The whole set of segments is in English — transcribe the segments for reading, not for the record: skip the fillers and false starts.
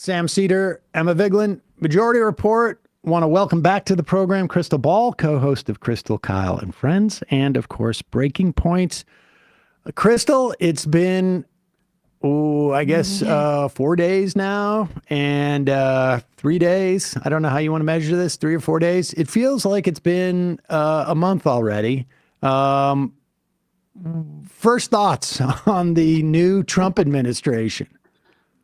Sam Seder, Emma Vigeland, Majority Report. Want to welcome back to the program Krystal Ball, co-host of Krystal, Kyle, and Friends, and of course, Breaking Points. Krystal, it's been, 4 days now, and 3 days. I don't know how you want to measure this, 3 or 4 days. It feels like it's been a month already. First thoughts on the new Trump administration.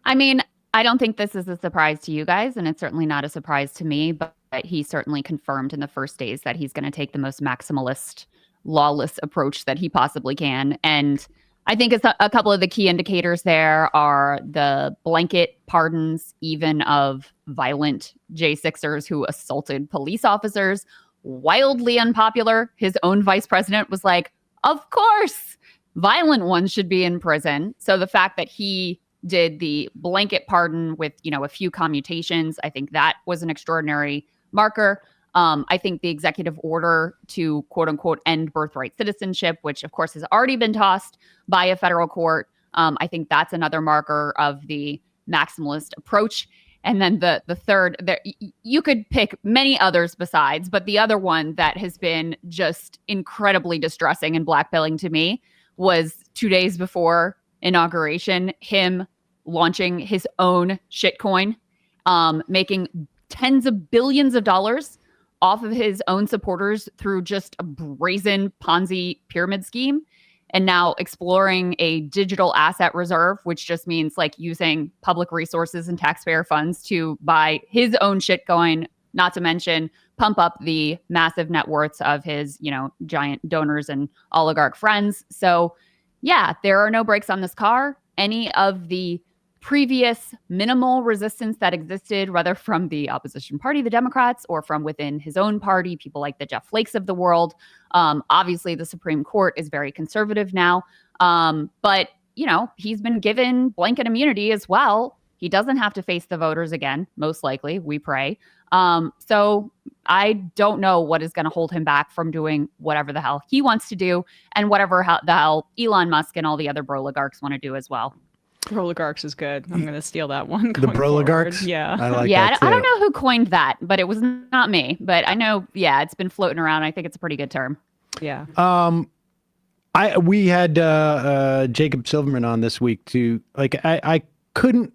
I mean, I don't think this is a surprise to you guys, and it's certainly not a surprise to me, but he certainly confirmed in the first days that he's going to take the most maximalist, lawless approach that he possibly can. And I think it's a couple of the key indicators there are the blanket pardons, even of violent J6ers who assaulted police officers. Wildly unpopular. His own vice president was like, of course, violent ones should be in prison. So the fact that he did the blanket pardon with, a few commutations, I think that was an extraordinary marker. I think the executive order to, quote unquote, end birthright citizenship, which of course has already been tossed by a federal court. I think that's another marker of the maximalist approach. And then the third, you could pick many others besides, but the other one that has been just incredibly distressing and blackpilling to me was 2 days before inauguration, him launching his own shitcoin, making tens of billions of dollars off of his own supporters through just a brazen Ponzi pyramid scheme, and now exploring a digital asset reserve, which just means like using public resources and taxpayer funds to buy his own shitcoin, not to mention pump up the massive net worths of his, giant donors and oligarch friends. So yeah, there are no brakes on this car. Any of the previous minimal resistance that existed, whether from the opposition party, the Democrats, or from within his own party, people like the Jeff Flakes of the world. Obviously, the Supreme Court is very conservative now. But, he's been given blanket immunity as well. He doesn't have to face the voters again, most likely, we pray. So I don't know what is going to hold him back from doing whatever the hell he wants to do and whatever the hell Elon Musk and all the other Broligarchs want to do as well. Broligarchs is good. I'm going to steal that one. The Broligarchs? Forward. Yeah. I like that too. I don't know who coined that, but it was not me. But I know, it's been floating around. I think it's a pretty good term. Yeah. We had Jacob Silverman on this week to I couldn't.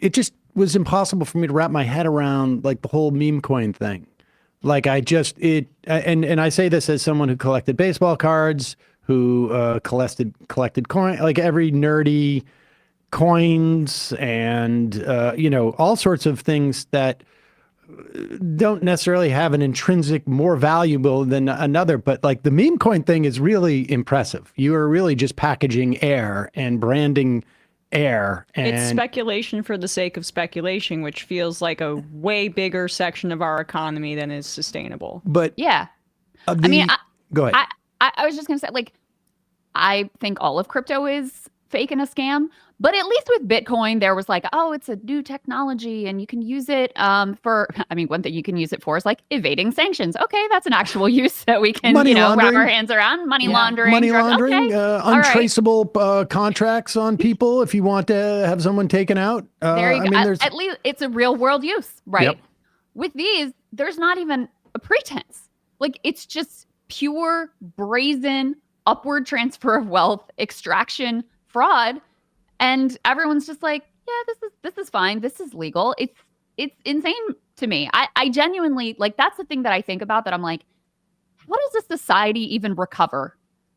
It just was impossible for me to wrap my head around like the whole meme coin thing. Like and I say this as someone who collected baseball cards, who collected coin, like every nerdy coins and all sorts of things that don't necessarily have an intrinsic more valuable than another, but like the meme coin thing is really impressive. You are really just packaging air and branding air, and it's speculation for the sake of speculation, which feels like a way bigger section of our economy than is sustainable. But yeah, go ahead. I was just gonna say, like, I think all of crypto is fake and a scam. But at least with Bitcoin, there was like, oh, it's a new technology and you can use it one thing you can use it for is like evading sanctions. Okay, that's an actual use that we can, wrap our hands around. Money laundering. Okay. Untraceable contracts on people if you want to have someone taken out. There you go. At least it's a real world use, right? Yep. With these, there's not even a pretense. Like, it's just pure, brazen, upward transfer of wealth, extraction, fraud. And everyone's just like, yeah, this is fine. This is legal. It's insane to me. I genuinely, like, that's the thing that I think about, that I'm like, how does a society even recover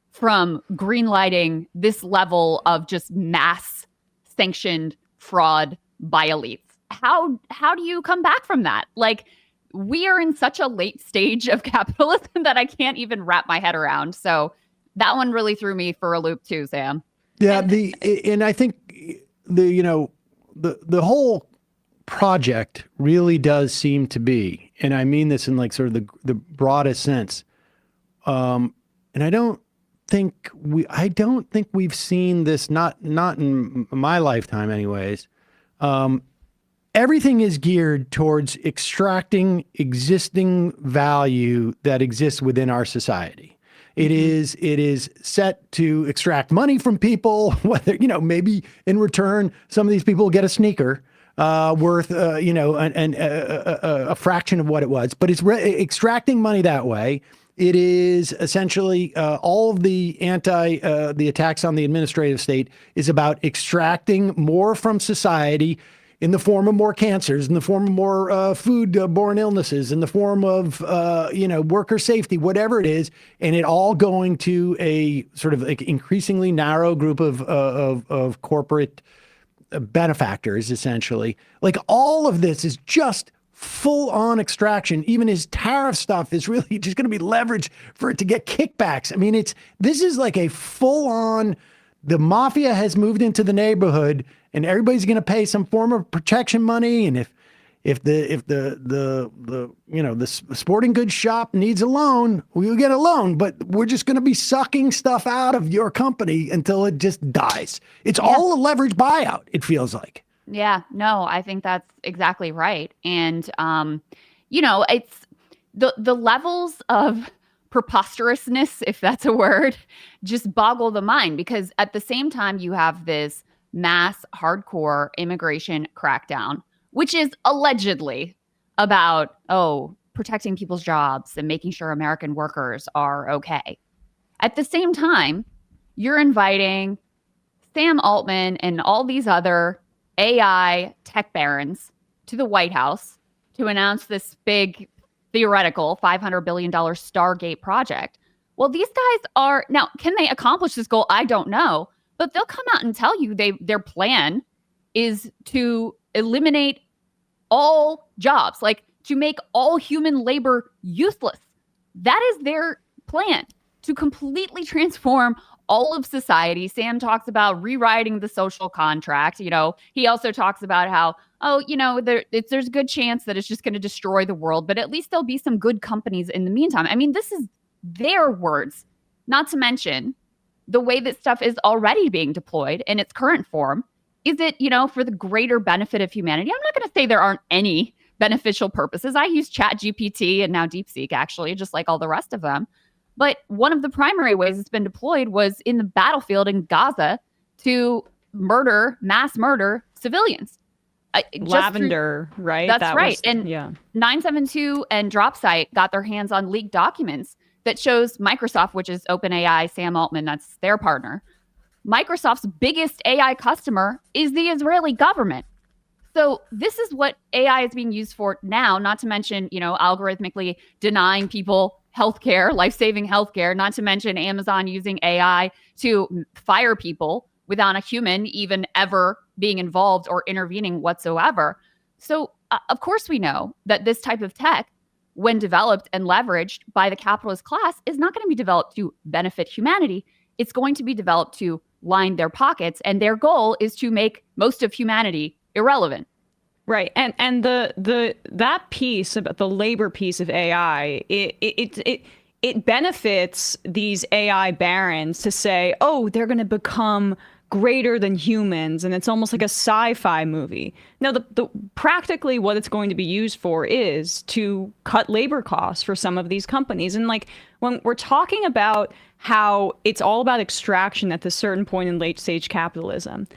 from greenlighting this level of just mass sanctioned fraud by elites? How do you come back from that? Like, we are in such a late stage of capitalism that I can't even wrap my head around. So that one really threw me for a loop too, Sam. Yeah, and I think the whole project really does seem to be, and I mean this in like sort of the broadest sense. And I don't think we've seen this, not in my lifetime anyways. Everything is geared towards extracting existing value that exists within our society. It is set to extract money from people, whether, maybe in return, some of these people get a sneaker. worth, a fraction of what it was, but it's extracting money that way. It is essentially all of the the attacks on the administrative state is about extracting more from society in the form of more cancers, in the form of more food-borne illnesses, in the form of, worker safety, whatever it is, and it all going to a sort of like increasingly narrow group of corporate benefactors, essentially. Like all of this is just full-on extraction. Even his tariff stuff is really just going to be leveraged for it to get kickbacks. I mean, this is like a full-on, the mafia has moved into the neighborhood and everybody's going to pay some form of protection money. And if the sporting goods shop needs a loan, we'll get a loan, but we're just going to be sucking stuff out of your company until it just dies. It's all a leverage buyout, it feels like. Yeah, no, I think that's exactly right. And, it's the levels of preposterousness, if that's a word, just boggle the mind, because at the same time you have this mass hardcore immigration crackdown, which is allegedly about, protecting people's jobs and making sure American workers are okay. At the same time, you're inviting Sam Altman and all these other AI tech barons to the White House to announce this big theoretical $500 billion Stargate project. Well, these guys now, can they accomplish this goal? I don't know, but they'll come out and tell you their plan is to eliminate all jobs, like to make all human labor useless. That is their plan, to completely transform all of society. Sam talks about rewriting the social contract. He also talks about how, there's a good chance that it's just going to destroy the world, but at least there'll be some good companies in the meantime. I mean, this is their words, not to mention the way that stuff is already being deployed in its current form. Is it, for the greater benefit of humanity? I'm not going to say there aren't any beneficial purposes. I use ChatGPT and now DeepSeek, actually, just like all the rest of them. But one of the primary ways it's been deployed was in the battlefield in Gaza to mass murder civilians. Lavender, right? That's right. And 972 and DropSite got their hands on leaked documents that shows Microsoft, which is OpenAI, Sam Altman, that's their partner. Microsoft's biggest AI customer is the Israeli government. So this is what AI is being used for now, not to mention, algorithmically denying people healthcare, life-saving healthcare, not to mention Amazon using AI to fire people without a human even ever being involved or intervening whatsoever. So, of course, we know that this type of tech, when developed and leveraged by the capitalist class, is not going to be developed to benefit humanity. It's going to be developed to line their pockets, and their goal is to make most of humanity irrelevant. Right. And that piece about the labor piece of AI, it benefits these AI barons to say, they're going to become greater than humans, and it's almost like a sci-fi movie. Now, the practically what it's going to be used for is to cut labor costs for some of these companies. And like when we're talking about how it's all about extraction at this certain point in late stage capitalism,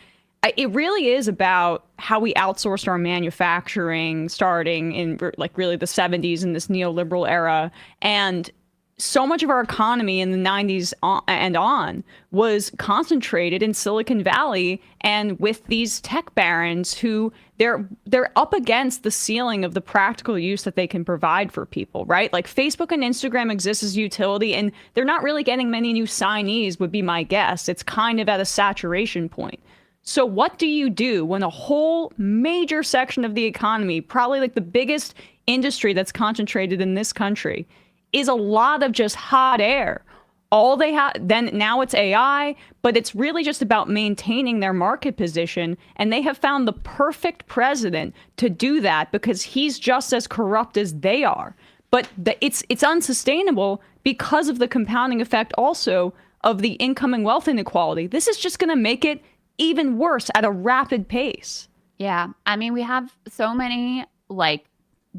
it really is about how we outsourced our manufacturing starting in like really the 70s in this neoliberal era. And so much of our economy in the 90s and on was concentrated in Silicon Valley and with these tech barons who they're up against the ceiling of the practical use that they can provide for people, right? Like Facebook and Instagram exist as utility, and they're not really getting many new signees, would be my guess. It's kind of at a saturation point. So what do you do when a whole major section of the economy, probably like the biggest industry that's concentrated in this country, is a lot of just hot air? All they have, then now it's AI, but it's really just about maintaining their market position. And they have found the perfect president to do that because he's just as corrupt as they are. But it's unsustainable because of the compounding effect also of the income and wealth inequality. This is just going to make it even worse at a rapid pace. Yeah. I mean, we have so many like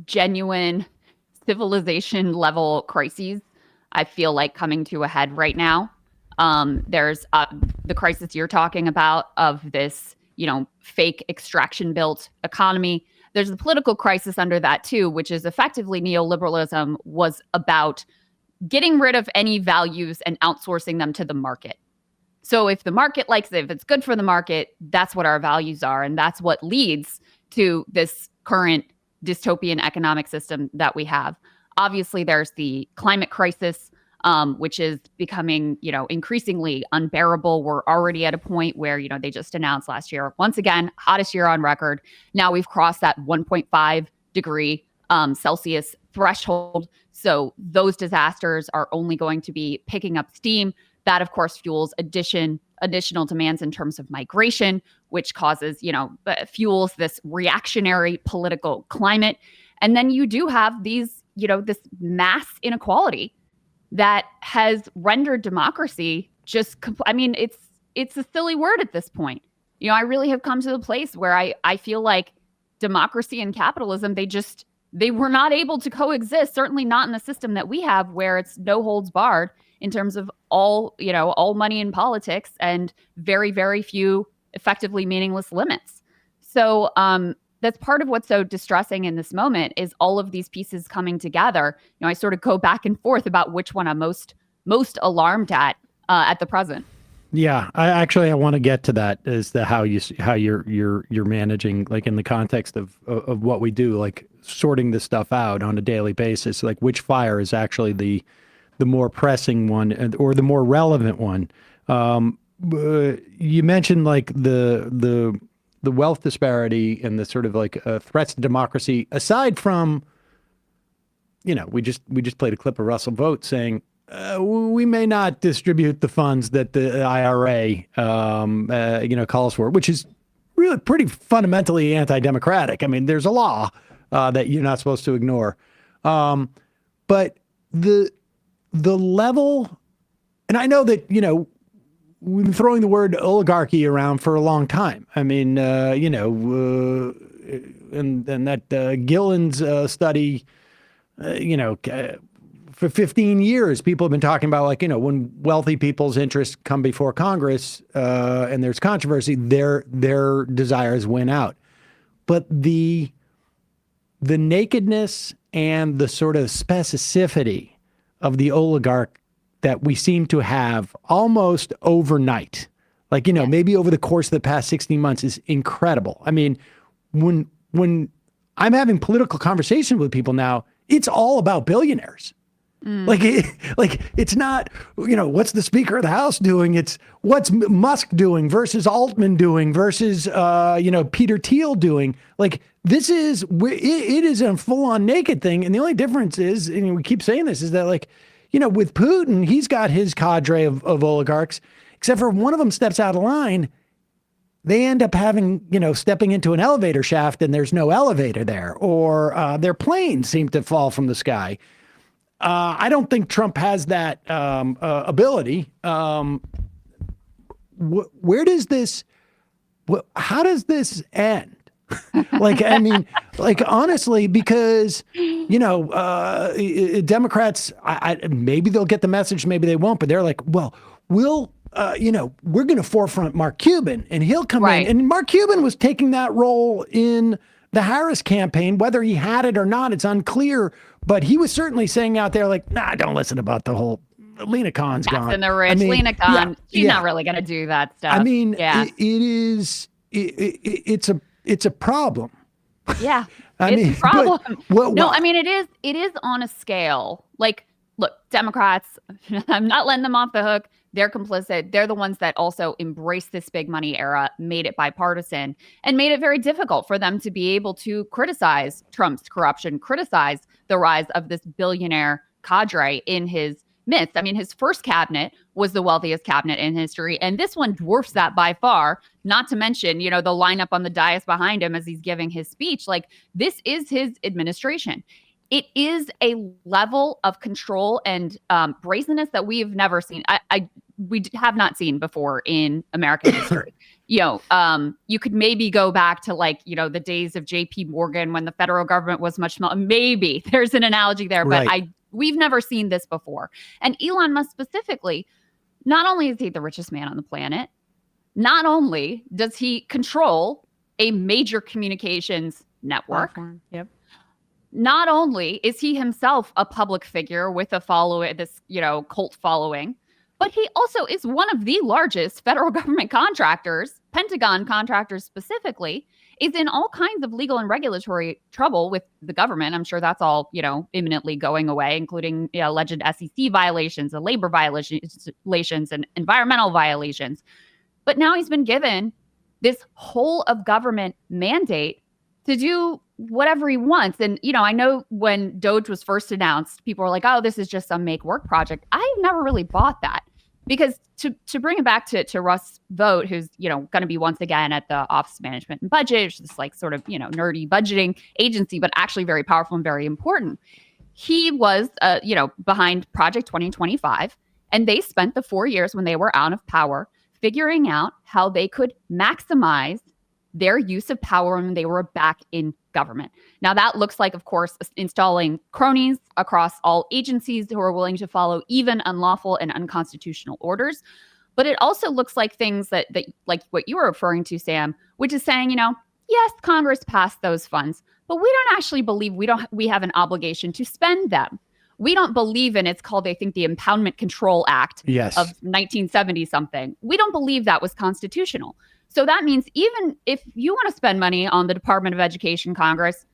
genuine civilization level crises, I feel like, coming to a head right now. There's the crisis you're talking about of this fake extraction built economy. There's a political crisis under that too, which is effectively neoliberalism was about getting rid of any values and outsourcing them to the market. So if the market likes it, if it's good for the market, that's what our values are. And that's what leads to this current dystopian economic system that we have. Obviously, there's the climate crisis, which is becoming, increasingly unbearable. We're already at a point where, they just announced last year, once again, hottest year on record. Now we've crossed that 1.5 degree Celsius threshold. So those disasters are only going to be picking up steam. That, of course, fuels additional demands in terms of migration, which causes, fuels this reactionary political climate. And then you do have these, this mass inequality that has rendered democracy it's a silly word at this point. I really have come to the place where I feel like democracy and capitalism, they were not able to coexist, certainly not in the system that we have, where it's no holds barred in terms of all money in politics and very, very few effectively meaningless limits. So that's part of what's so distressing in this moment is all of these pieces coming together. I sort of go back and forth about which one I'm most alarmed at the present. Yeah, I want to get to that as the how you're managing, like in the context of what we do, like sorting this stuff out on a daily basis, like which fire is actually the more pressing one or the more relevant one. You mentioned like the wealth disparity and the sort of like threats to democracy. Aside from, we just played a clip of Russell Vogt saying we may not distribute the funds that the IRA calls for, which is really pretty fundamentally anti-democratic. I mean, there's a law that you're not supposed to ignore, but the level, and I know that we've been throwing the word oligarchy around for a long time. I mean, and that Gillen's study, for 15 years, people have been talking about, like, when wealthy people's interests come before Congress and there's controversy, their desires win out. But the nakedness and the sort of specificity of the oligarch that we seem to have almost overnight, like, maybe over the course of the past 16 months is incredible. I mean, when I'm having political conversation with people now, it's all about billionaires. Like it's not, what's the Speaker of the House doing? It's what's Musk doing versus Altman doing versus, Peter Thiel doing. Like it is a full on naked thing. And the only difference is, and we keep saying this, is that with Putin, he's got his cadre of oligarchs, except for one of them steps out of line. They end up having, stepping into an elevator shaft and there's no elevator there, or their planes seem to fall from the sky. I don't think Trump has that ability. Where does this, how does this end? Honestly, because, Democrats, maybe they'll get the message, maybe they won't, but they're like, well, we're going to forefront Mark Cuban and he'll come in. And Mark Cuban was taking that role in the Harris campaign, whether he had it or not, it's unclear. But he was certainly saying out there, like, nah, don't listen about the whole Lena Khan's gone. And the rich. Lena Khan, she's not really going to do that stuff. I mean, it's a problem. Yeah, it's a problem. It is on a scale. Like, look, Democrats, I'm not letting them off the hook. They're complicit. They're the ones that also embraced this big money era, made it bipartisan, and made it very difficult for them to be able to criticize Trump's corruption, criticize the rise of this billionaire cadre in his midst. I mean, his first cabinet was the wealthiest cabinet in history, and this one dwarfs that by far, not to mention, the lineup on the dais behind him as he's giving his speech. Like, this is his administration. It is a level of control and brazenness that we've never seen. We have not seen before in American history. You could maybe go back to the days of J.P. Morgan when the federal government was much smaller. Maybe there's an analogy there, but we've never seen this before. And Elon Musk specifically, not only is he the richest man on the planet, not only does he control a major communications network, Platform. Yep. not only is he himself a public figure with a cult following, but he also is one of the largest federal government contractors, Pentagon contractors specifically, is in all kinds of legal and regulatory trouble with the government. I'm sure that's all, imminently going away, including alleged SEC violations, and labor violations, and environmental violations. But now he's been given this whole of government mandate to do whatever he wants. And, I know when Doge was first announced, people were like, oh, this is just some make work project. I've never really bought that, because to bring it back to Russ Vought, who's, going to be once again at the Office of Management and Budget, which is this like sort of, nerdy budgeting agency, but actually very powerful and very important. He was, behind Project 2025, and they spent the 4 years when they were out of power figuring out how they could maximize their use of power when they were back in government. Now, that looks like, of course, installing cronies across all agencies who are willing to follow even unlawful and unconstitutional orders. But it also looks like things that like what you were referring to, Sam, which is saying, yes, Congress passed those funds, but we don't actually believe we have an obligation to spend them. We don't believe in, it's called, I think, the Impoundment Control Act of 1970 something. We don't believe that was constitutional. So that means even if you want to spend money on the Department of Education, Congress,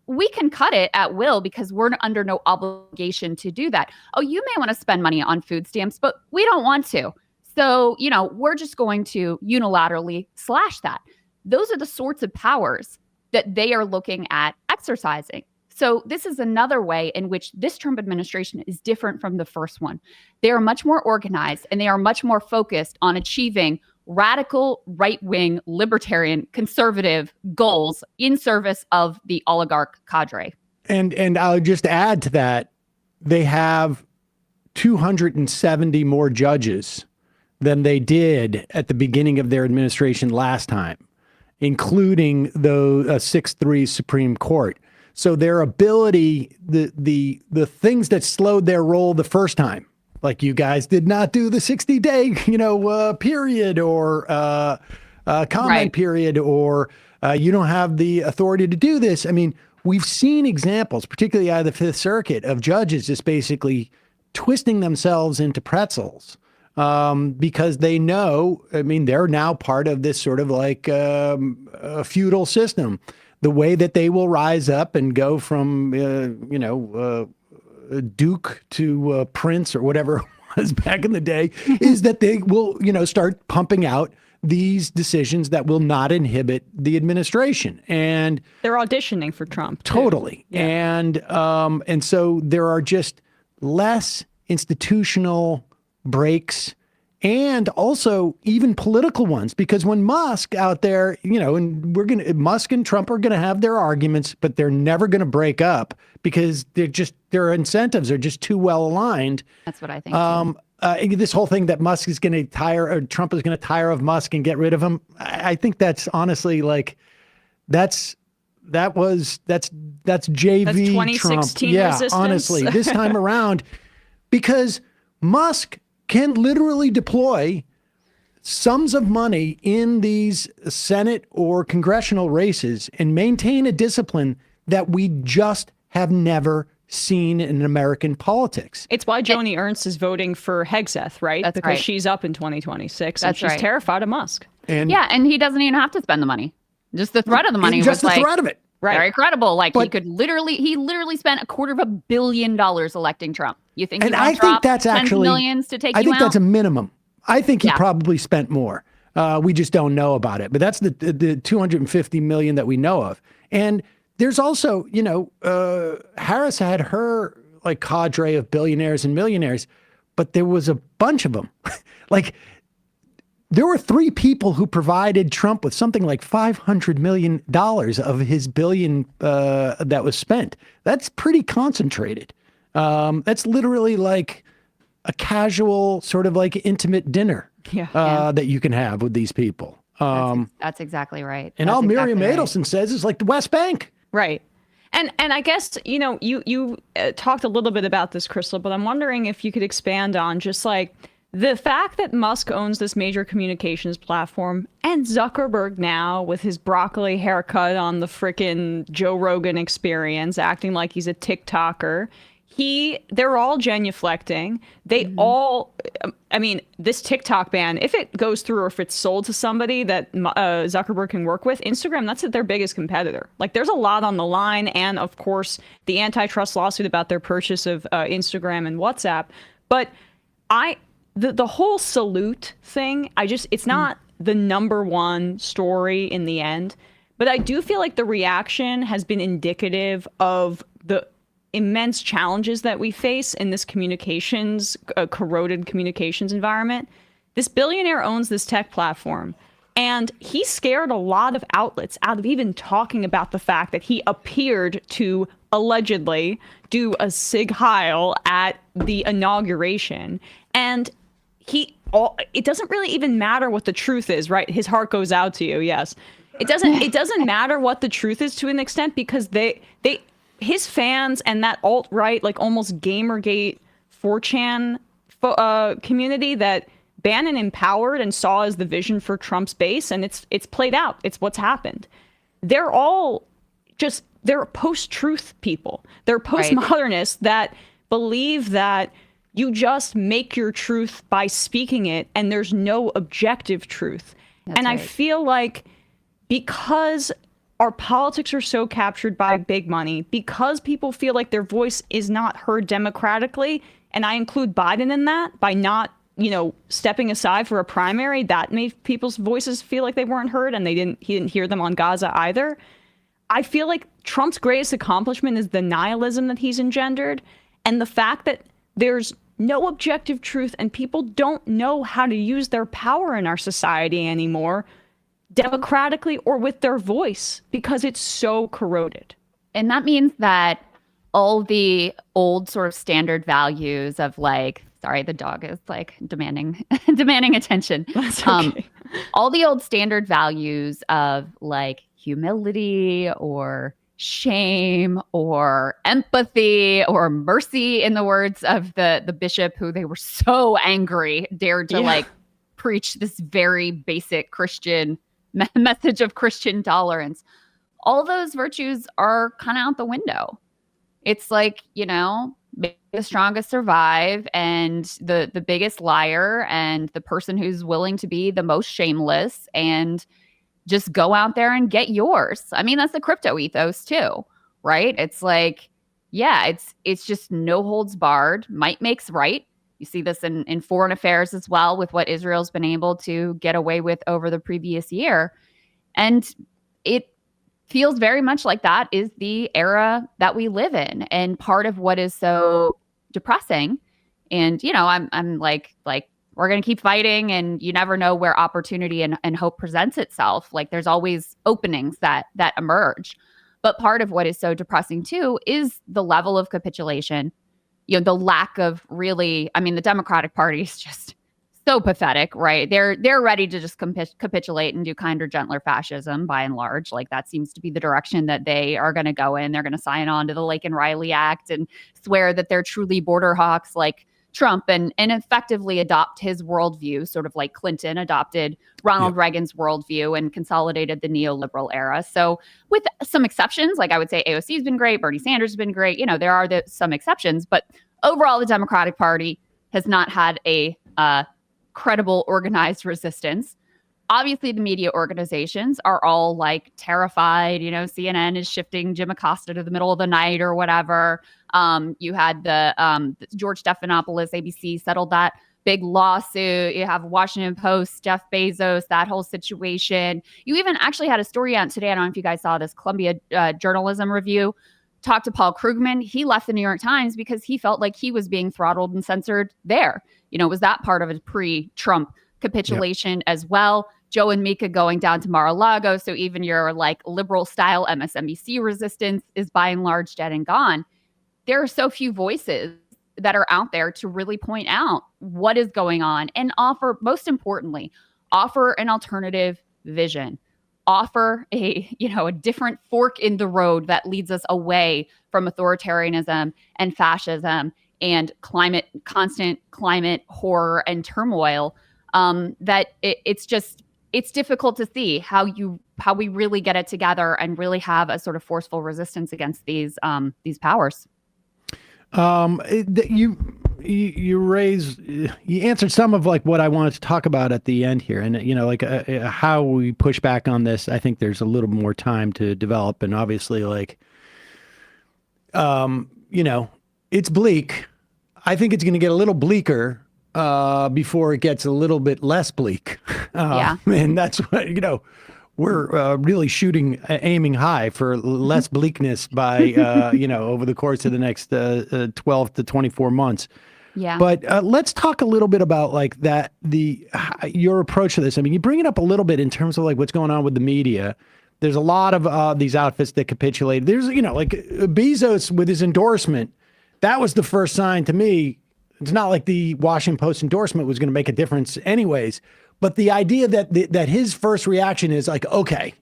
we can cut it at will because we're under no obligation to do that. Oh, you may want to spend money on food stamps, but we don't want to. So, we're just going to unilaterally slash that. Those are the sorts of powers that they are looking at exercising. So this is another way in which this Trump administration is different from the first one. They are much more organized, and they are much more focused on achieving radical, right-wing, libertarian, conservative goals in service of the oligarch cadre. And I'll just add to that, they have 270 more judges than they did at the beginning of their administration last time, including the 6-3 Supreme Court. So their ability, the things that slowed their roll the first time, like you guys did not do the 60-day, period or comment period, or you don't have the authority to do this. I mean, we've seen examples, particularly out of the Fifth Circuit, of judges just basically twisting themselves into pretzels because they know, they're now part of this sort of like a feudal system. The way that they will rise up and go from, Duke to Prince or whatever it was back in the day is that they will, start pumping out these decisions that will not inhibit the administration. And they're auditioning for Trump. Totally. Yeah. And so there are just less institutional breaks and also even political ones, because when Musk out there, and Musk and Trump are going to have their arguments, but they're never going to break up because their incentives are just too well aligned. That's what I think. This whole thing that Musk is going to tire, or Trump is going to tire of Musk and get rid of him. I think that's honestly like, that's JV that's 2016 Trump. Yeah, resistance. honestly, this time around, because Musk can literally deploy sums of money in these Senate or congressional races and maintain a discipline that we just have never seen in American politics. It's why Joni Ernst is voting for Hegseth, right? That's because right. she's up in 2026 That's and she's right. terrified of Musk. And and he doesn't even have to spend the money. Just the threat of the money just was the threat of it. Right. Very credible. Like But- he literally spent $250 million electing Trump. You think he And won't I think drop that's tens of actually, millions to take I you think out? that's a minimum. I think he Yeah. probably spent more. We just don't know about it. But that's the $250 million that we know of. And there's also, Harris had her like cadre of billionaires and millionaires, but there was a bunch of them. Like there were 3 people who provided Trump with something like $500 million of his billion that was spent. That's pretty concentrated. That's literally like a casual sort of like intimate dinner that you can have with these people. That's exactly right. And That's all Miriam exactly right. Adelson says is like the West Bank. Right. And I guess, you talked a little bit about this, Krystal, but I'm wondering if you could expand on just like The fact that Musk owns this major communications platform and Zuckerberg now with his broccoli haircut on the frickin' Joe Rogan Experience, acting like he's a TikToker, they're all genuflecting. They all, I mean, this TikTok ban, if it goes through or if it's sold to somebody that Zuckerberg can work with, Instagram, that's their biggest competitor. Like, there's a lot on the line. And of course, the antitrust lawsuit about their purchase of Instagram and WhatsApp. But the whole salute thing, it's not the number one story in the end. But I do feel like the reaction has been indicative of the immense challenges that we face in this corroded communications environment. This billionaire owns this tech platform, and he scared a lot of outlets out of even talking about the fact that he appeared to allegedly do a Sig Heil at the inauguration. And it doesn't really even matter what the truth is, right? His heart goes out to you, yes. It doesn't matter what the truth is to an extent, because his fans and that alt-right, like almost Gamergate 4chan community that Bannon empowered and saw as the vision for Trump's base, and it's played out. It's what's happened. They're all they're post-truth people. They're postmodernists that believe that you just make your truth by speaking it, and there's no objective truth. And I feel like because our politics are so captured by big money, because people feel like their voice is not heard democratically, and I include Biden in that, by not, stepping aside for a primary, that made people's voices feel like they weren't heard, and he didn't hear them on Gaza either. I feel like Trump's greatest accomplishment is the nihilism that he's engendered, and the fact that there's no objective truth and people don't know how to use their power in our society anymore, democratically or with their voice, because it's so corroded. And that means that all the old sort of standard values of sorry, the dog is demanding attention. That's okay. All the old standard values of humility or shame or empathy or mercy, in the words of the bishop, who they were so angry dared to preach this very basic Christian message of Christian tolerance. All those virtues are kind of out the window. It's make the strongest survive, and the biggest liar, and the person who's willing to be the most shameless, and just go out there and get yours. I mean, that's the crypto ethos too, right? It's it's just no holds barred. Might makes right. You see this in foreign affairs as well, with what Israel's been able to get away with over the previous year. And it feels very much like that is the era that we live in. And part of what is so depressing, and, I'm we're going to keep fighting, and you never know where opportunity and hope presents itself. There's always openings that emerge. But part of what is so depressing too is the level of capitulation, the lack of really, the Democratic Party is just so pathetic, right? They're ready to just capitulate and do kinder, gentler fascism by and large. That seems to be the direction that they are going to go in. They're going to sign on to the Lake and Riley Act and swear that they're truly border hawks like Trump, and effectively adopt his worldview, sort of like Clinton adopted Ronald Reagan's worldview and consolidated the neoliberal era. So with some exceptions, I would say AOC has been great, Bernie Sanders has been great. There are some exceptions, but overall, the Democratic Party has not had a credible organized resistance. Obviously, the media organizations are all terrified. CNN is shifting Jim Acosta to the middle of the night or whatever. You had the George Stephanopoulos, ABC settled that big lawsuit. You have Washington Post, Jeff Bezos, that whole situation. You even actually had a story out today. I don't know if you guys saw this, Columbia Journalism Review. Talked to Paul Krugman. He left the New York Times because he felt like he was being throttled and censored there. Was that part of a pre-Trump capitulation as well? Joe and Mika going down to Mar-a-Lago. So even your liberal style MSNBC resistance is by and large dead and gone. There are so few voices that are out there to really point out what is going on and offer, most importantly, offer an alternative vision, offer a different fork in the road that leads us away from authoritarianism and fascism and constant climate horror and turmoil, that it's difficult to see how we really get it together and really have a sort of forceful resistance against these powers. You answered some of like what I wanted to talk about at the end here, and like how we push back on this. I think there's a little more time to develop, and obviously, like, it's bleak. I think it's going to get a little bleaker before it gets a little bit less bleak. And that's what we're really aiming high for less bleakness by, over the course of the next 12 to 24 months. Yeah. But let's talk a little bit about like your approach to this. I mean, you bring it up a little bit in terms of like what's going on with the media. There's a lot of these outfits that capitulate. There's, like Bezos with his endorsement. That was the first sign to me. It's not like the Washington Post endorsement was going to make a difference anyways. But the idea that his first reaction is like, okay,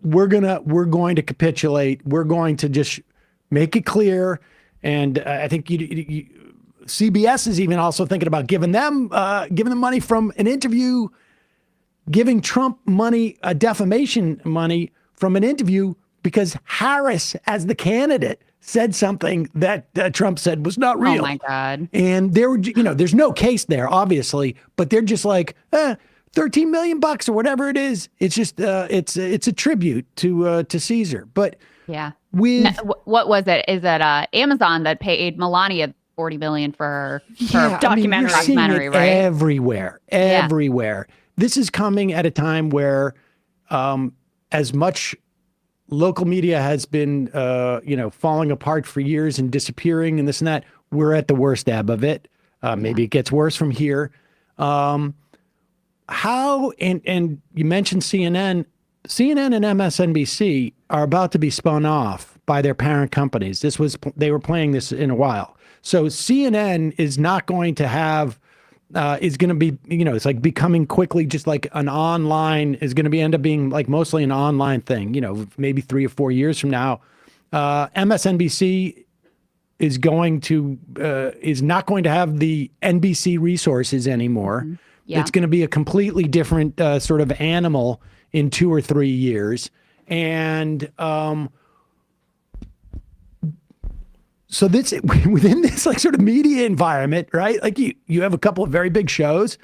we're going to capitulate. We're going to just make it clear. And I think CBS is even also thinking about giving them money from an interview, giving Trump money, defamation money from an interview because Harris, as the candidate, said something that Trump said was not real. Oh my God. And there's no case there, obviously, but they're just like, $13 million or whatever it is. It's just, it's a tribute to Caesar. But yeah, what was it? Is it Amazon that paid Melania $40 million for her documentary, right? Everywhere. This is coming at a time where, as much local media has been, falling apart for years and disappearing and this and that, we're at the worst ebb of it. Maybe it gets worse from here. How, and you mentioned CNN and MSNBC are about to be spun off by their parent companies. They were playing this in a while. So CNN is not going to have, is going to be, it's like becoming quickly just like an online, is going to end up being like mostly an online thing, maybe 3 or 4 years from now. MSNBC is not going to have the NBC resources anymore. Mm-hmm. Yeah. It's going to be a completely different sort of animal in 2 or 3 years. And so this within this like sort of media environment, right? Like you have a couple of very big shows.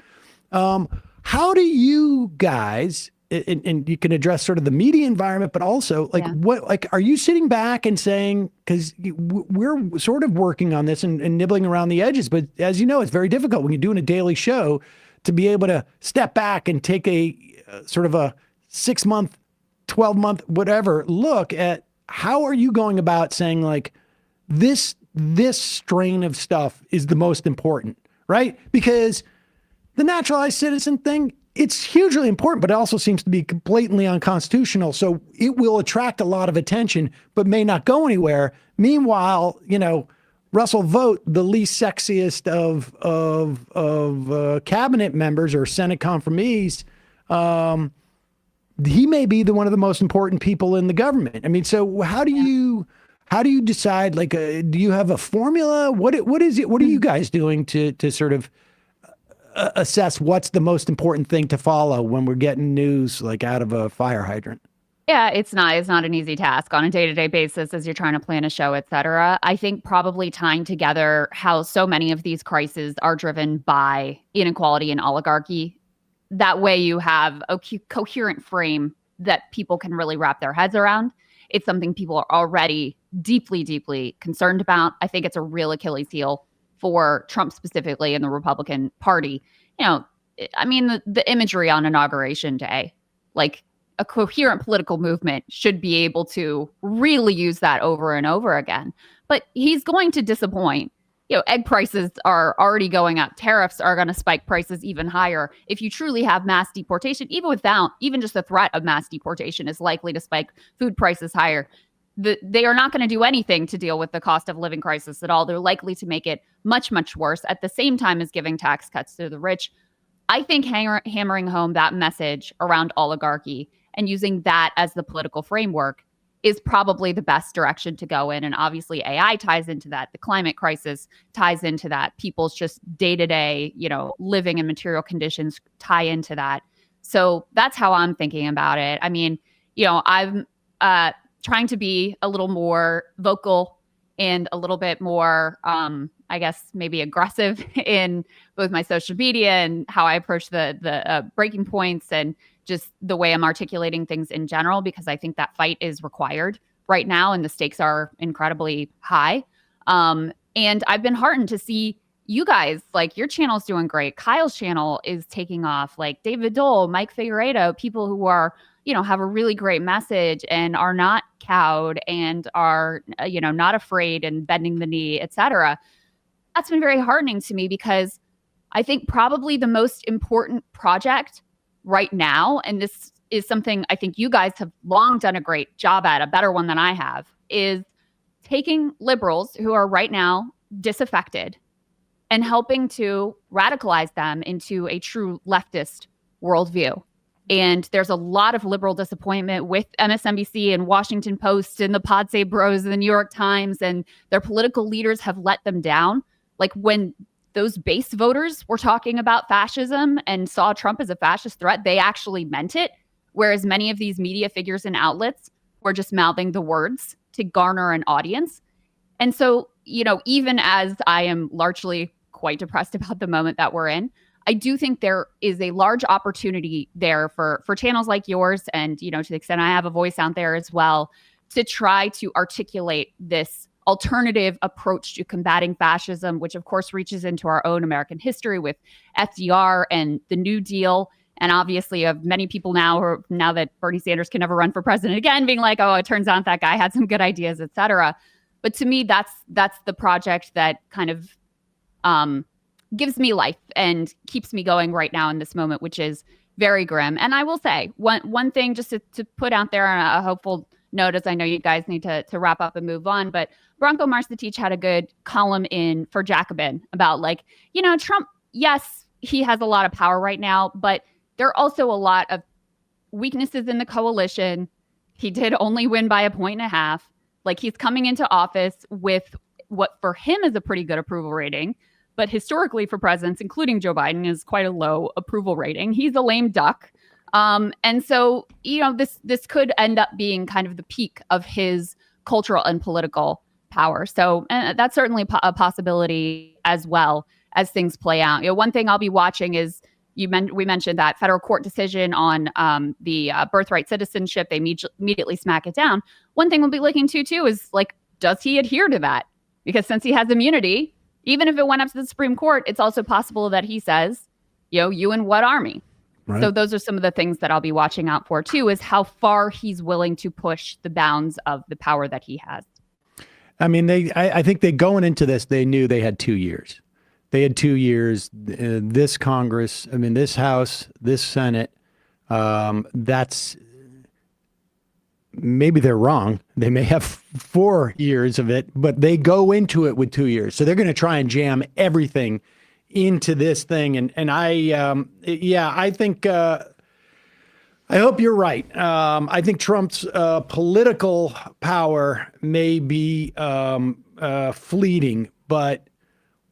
How do you guys, and you can address sort of the media environment, but also like are you sitting back and saying, because we're sort of working on this and nibbling around the edges, but as you know, it's very difficult when you're doing a daily show to be able to step back and take a sort of a 6-month, 12-month, whatever look at how are you going about saying like this strain of stuff is the most important, right? Because the naturalized citizen thing, it's hugely important, but it also seems to be blatantly unconstitutional. So it will attract a lot of attention, but may not go anywhere. Meanwhile, Russell Vogt, the least sexiest of cabinet members or Senate confirmees, he may be one of the most important people in the government. I mean, so how do you decide? Like, do you have a formula? What is it? What are you guys doing to sort of assess what's the most important thing to follow when we're getting news like out of a fire hydrant? Yeah, it's not an easy task on a day-to-day basis as you're trying to plan a show, et cetera. I think probably tying together how so many of these crises are driven by inequality and oligarchy. That way you have a coherent frame that people can really wrap their heads around. It's something people are already deeply, deeply concerned about. I think it's a real Achilles heel for Trump specifically and the Republican Party. I mean, the imagery on Inauguration Day, like a coherent political movement should be able to really use that over and over again. But he's going to disappoint. Egg prices are already going up. Tariffs are going to spike prices even higher. If you truly have mass deportation, even just the threat of mass deportation is likely to spike food prices higher. They are not going to do anything to deal with the cost of living crisis at all. They're likely to make it much, much worse at the same time as giving tax cuts to the rich. I think hammering home that message around oligarchy and using that as the political framework is probably the best direction to go in. And obviously AI ties into that. The climate crisis ties into that. People's just day-to-day, living and material conditions tie into that. So that's how I'm thinking about it. I mean, I'm trying to be a little more vocal and a little bit more, I guess, maybe aggressive in both my social media and how I approach the breaking points and just the way I'm articulating things in general, because I think that fight is required right now and the stakes are incredibly high. And I've been heartened to see you guys, like your channel's doing great. Kyle's channel is taking off, like David Dole, Mike Figueredo, people who are, have a really great message and are not cowed and are, not afraid and bending the knee, etc. That's been very heartening to me, because I think probably the most important project right now, and this is something I think you guys have long done a great job at, a better one than I have, is taking liberals who are right now disaffected and helping to radicalize them into a true leftist worldview. And there's a lot of liberal disappointment with MSNBC and Washington Post and the Pod Save Bros and the New York Times, and their political leaders have let them down. Like when those base voters were talking about fascism and saw Trump as a fascist threat, they actually meant it. Whereas many of these media figures and outlets were just mouthing the words to garner an audience. And so, even as I am largely quite depressed about the moment that we're in, I do think there is a large opportunity there for channels like yours and, to the extent I have a voice out there as well, to try to articulate this alternative approach to combating fascism, which of course reaches into our own American history with FDR and the New Deal. And obviously of many people now that Bernie Sanders can never run for president again, being like, oh, it turns out that guy had some good ideas, et cetera. But to me, that's the project that kind of gives me life and keeps me going right now in this moment, which is very grim. And I will say one thing just to put out there on a hopeful note, as I know you guys need to wrap up and move on, but Branko Marcetic had a good column in for Jacobin about Trump, yes, he has a lot of power right now, but there are also a lot of weaknesses in the coalition. He did only win by 1.5 points. Like he's coming into office with what for him is a pretty good approval rating, but historically for presidents, including Joe Biden, is quite a low approval rating. He's a lame duck. And so, this could end up being kind of the peak of his cultural and political power. So that's certainly a possibility as well as things play out. One thing I'll be watching is we mentioned that federal court decision on the birthright citizenship. They immediately smack it down. One thing we'll be looking to too is does he adhere to that? Because since he has immunity, even if it went up to the Supreme Court, it's also possible that he says, you in what army? Right. So those are some of the things that I'll be watching out for too, is how far he's willing to push the bounds of the power that he has. I mean, I think going into this, they knew they had 2 years. They had 2 years. This Congress, this House, this Senate, that's maybe they're wrong. They may have 4 years of it, but they go into it with 2 years. So they're going to try and jam everything into this thing. And I think, I hope you're right. I think Trump's political power may be fleeting, but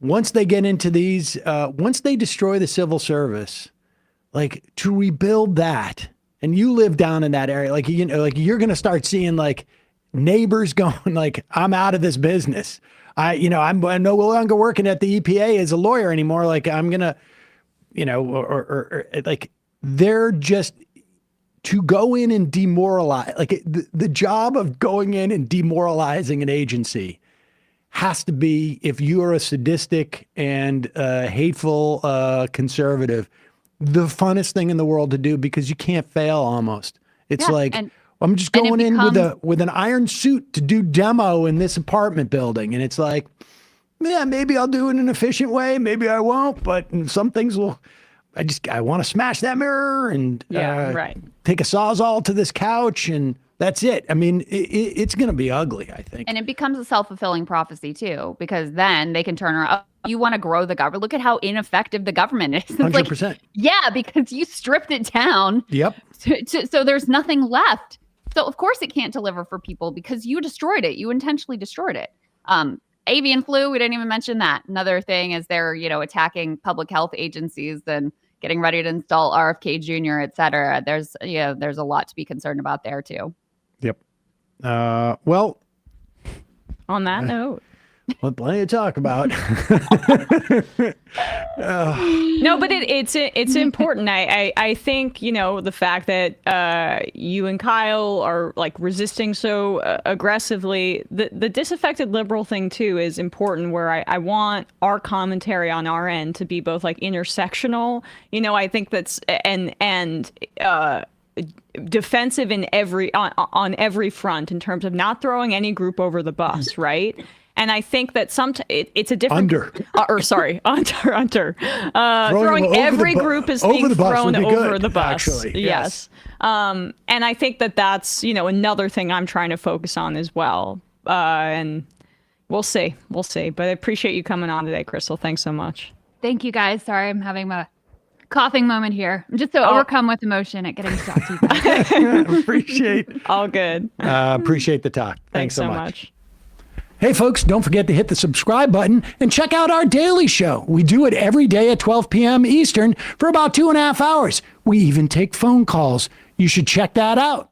once they get into these, once they destroy the civil service, to rebuild that, and you live down in that area, you're going to start seeing neighbors going I'm out of this business. I'm no longer working at the EPA as a lawyer anymore. I'm going to, they're just to go in and demoralize, the job of going in and demoralizing an agency has to be, if you are a sadistic and hateful conservative, the funnest thing in the world to do, because you can't fail almost. It's I'm just going in with an iron suit to do demo in this apartment building. And it's maybe I'll do it in an efficient way. Maybe I won't, but some things I want to smash that mirror and take a Sawzall to this couch, and that's it. It's going to be ugly, I think. And it becomes a self-fulfilling prophecy too, because then they can turn around. Oh, you want to grow the government? Look at how ineffective the government is. It's 100%. Yeah, because you stripped it down. Yep. So there's nothing left. So of course it can't deliver for people because you destroyed it. You intentionally destroyed it. Avian flu, we didn't even mention that. Another thing is they're, attacking public health agencies and getting ready to install RFK Jr., et cetera. There's a lot to be concerned about there too. Yep. Well, on that note. Well, plenty to talk about. No, but it's important. I think, the fact that you and Kyle are like resisting so aggressively, the disaffected liberal thing too is important, where I want our commentary on our end to be both like intersectional. I think that's and defensive in on every front in terms of not throwing any group over the bus, right? And I think that it's a different throwing every group is being thrown over the bus. Actually, yes. And I think that's another thing I'm trying to focus on as well. And we'll see. But I appreciate you coming on today, Krystal. Thanks so much. Thank you guys. Sorry, I'm having a coughing moment here. I'm just so overcome with emotion at getting to talk to you guys. Appreciate all good. Appreciate the talk. Thanks so much. Hey, folks, don't forget to hit the subscribe button and check out our daily show. We do it every day at 12 p.m. Eastern for about 2.5 hours. We even take phone calls. You should check that out.